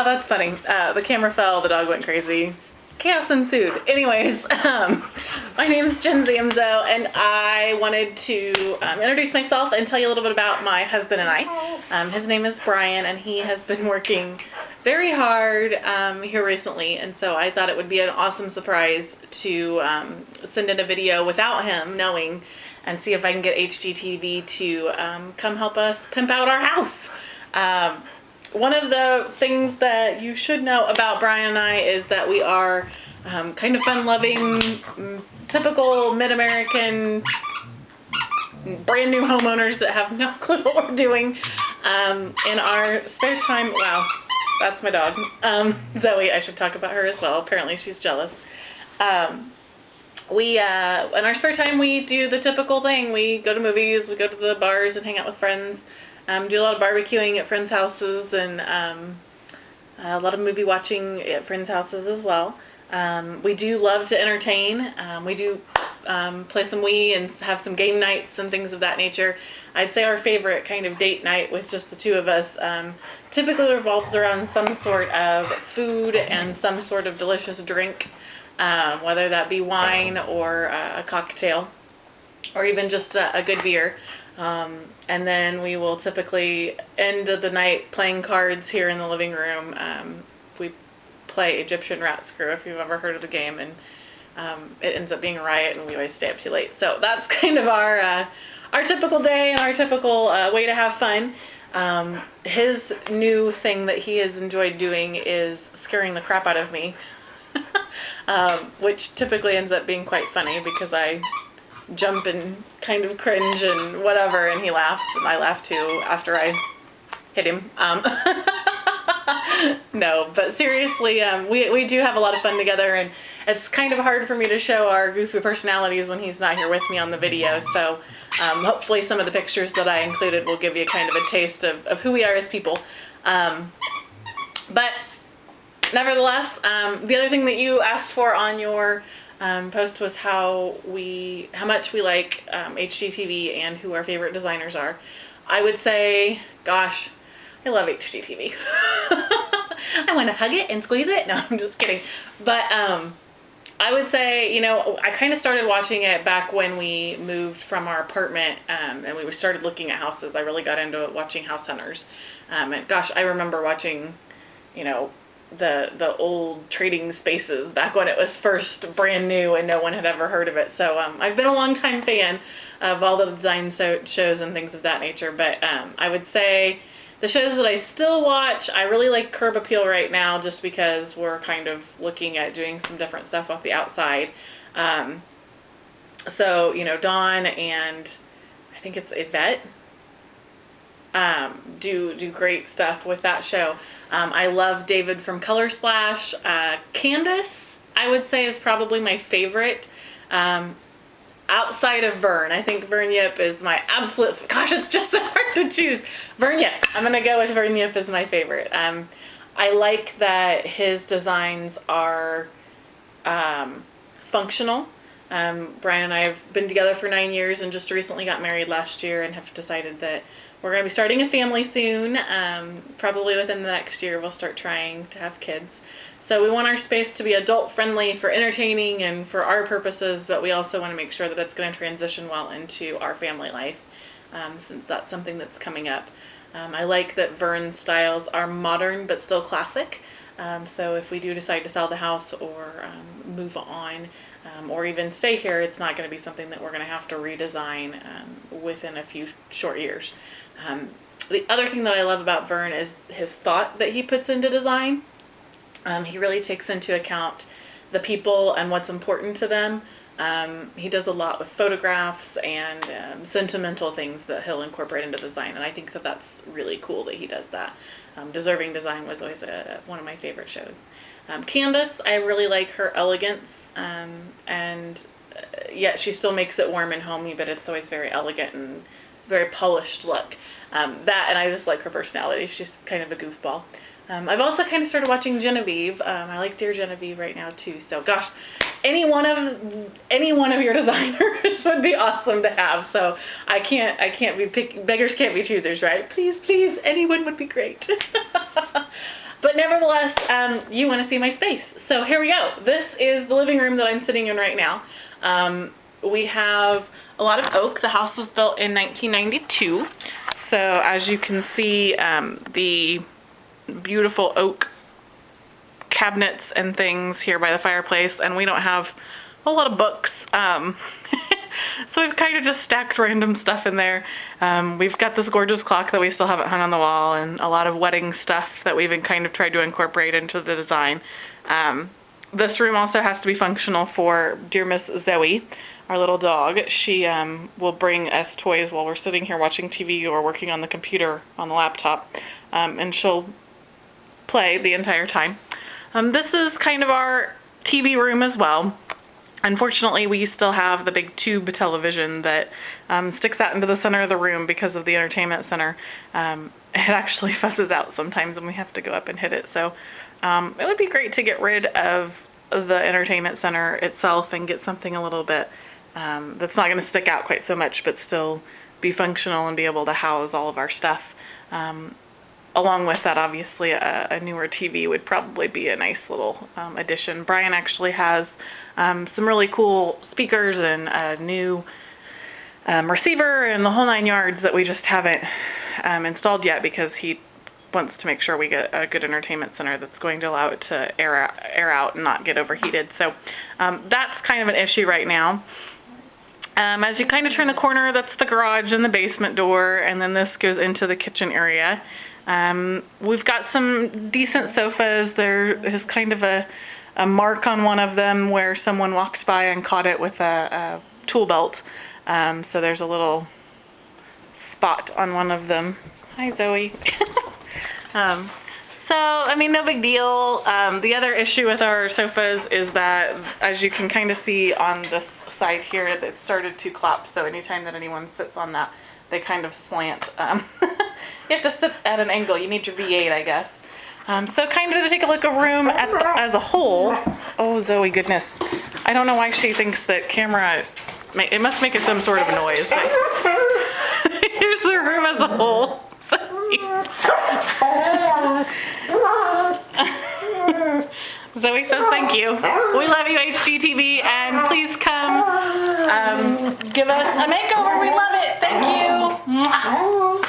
that's funny. The camera fell, the dog went crazy. Chaos ensued. Anyways, my name is Jen Zamzo, and I wanted to introduce myself and tell you a little bit about my husband and I. His name is Brian, and he has been working very hard here recently, and so I thought it would be an awesome surprise to send in a video without him knowing and see if I can get Hgtv to come help us pimp out our house. One of the things that you should know about Brian and I is that we are kind of fun-loving, typical mid-American, brand new homeowners that have no clue what we're doing in our spare time. Wow, that's my dog. Zoe, I should talk about her as well. Apparently she's jealous. In our spare time, we do the typical thing. We go to movies, we go to the bars and hang out with friends. Do a lot of barbecuing at friends' houses and a lot of movie watching at friends' houses as well. We do love to entertain. We do play some Wii and have some game nights and things of that nature. I'd say our favorite kind of date night with just the two of us typically revolves around some sort of food and some sort of delicious drink, whether that be wine or a cocktail or even just a good beer. And then we will typically end the night playing cards here in the living room. We play Egyptian Rat Screw, if you've ever heard of the game, and it ends up being a riot, and we always stay up too late. So that's kind of our typical day and our typical way to have fun. His new thing that he has enjoyed doing is scaring the crap out of me, which typically ends up being quite funny because I jump and kind of cringe and whatever, and he laughs and I laugh too after I hit him. No, but seriously, we do have a lot of fun together, and it's kind of hard for me to show our goofy personalities when he's not here with me on the video, so hopefully some of the pictures that I included will give you kind of a taste of who we are as people. But nevertheless, the other thing that you asked for on your post was how much we like Hgtv and who our favorite designers are. I would say, gosh, I love Hgtv. I want to hug it and squeeze it. No, I'm just kidding. But I would say, you know, I kind of started watching it back when we moved from our apartment and we started looking at houses. I really got into watching House Hunters. And gosh, I remember watching, you know, the old Trading Spaces back when it was first brand new and no one had ever heard of it. So I've been a long time fan of all the design shows and things of that nature. But I would say the shows that I still watch, I really like Curb Appeal right now just because we're kind of looking at doing some different stuff off the outside. So, you know, Dawn and I think it's Yvette do great stuff with that show. I love David from Color Splash. Candace, I would say, is probably my favorite. Outside of Vern, I think Vern Yip is my absolute, gosh, it's just so hard to choose. Vern Yip, I'm going to go with Vern Yip as my favorite. I like that his designs are functional. Brian and I have been together for 9 years and just recently got married last year and have decided that we're going to be starting a family soon. Probably within the next year we'll start trying to have kids. So we want our space to be adult friendly for entertaining and for our purposes, but we also want to make sure that it's going to transition well into our family life, since that's something that's coming up. I like that Vern's styles are modern but still classic. So if we do decide to sell the house or move on, or even stay here, it's not going to be something that we're going to have to redesign within a few short years. The other thing that I love about Vern is his thought that he puts into design. He really takes into account the people and what's important to them. He does a lot with photographs and sentimental things that he'll incorporate into design, and I think that that's really cool that he does that. Deserving Design was always one of my favorite shows. Candace, I really like her elegance, and yet she still makes it warm and homey, but it's always very elegant and very polished look. That, and I just like her personality. She's kind of a goofball. I've also kind of started watching Genevieve. I like Dear Genevieve right now too. So gosh, any one of your designers would be awesome to have. So I can't be beggars can't be choosers, right? Please, anyone would be great. But nevertheless, you want to see my space. So here we go. This is the living room that I'm sitting in right now. We have a lot of oak. The house was built in 1992. So as you can see, the beautiful oak cabinets and things here by the fireplace, and we don't have a lot of books. So we've kind of just stacked random stuff in there. We've got this gorgeous clock that we still haven't hung on the wall, and a lot of wedding stuff that we've kind of tried to incorporate into the design. This room also has to be functional for dear Miss Zoe, our little dog. She will bring us toys while we're sitting here watching TV or working on the computer on the laptop, and she'll play the entire time. This is kind of our TV room as well. Unfortunately, we still have the big tube television that sticks out into the center of the room because of the entertainment center. It actually fusses out sometimes and we have to go up and hit it. So it would be great to get rid of the entertainment center itself and get something a little bit that's not going to stick out quite so much, but still be functional and be able to house all of our stuff. Along with that, obviously, a newer TV would probably be a nice little addition. Brian actually has some really cool speakers and a new receiver and the whole 9 yards that we just haven't installed yet because he wants to make sure we get a good entertainment center that's going to allow it to air out and not get overheated. So that's kind of an issue right now. As you kind of turn the corner, that's the garage and the basement door, and then this goes into the kitchen area. We've got some decent sofas. There is kind of a mark on one of them where someone walked by and caught it with a tool belt. So there's a little spot on one of them. Hi, Zoe. So, I mean, no big deal. The other issue with our sofas is that, as you can kind of see on this side here, it started to collapse. So anytime that anyone sits on that, they kind of slant. You have to sit at an angle. You need your V8, I guess. So kind of to take a look at a room as a whole. Oh, Zoe, goodness. I don't know why she thinks that camera, it must make it some sort of a noise. But here's the room as a whole. Zoe says thank you. We love you, Hgtv, and please come give us a makeover. We love it. Thank you.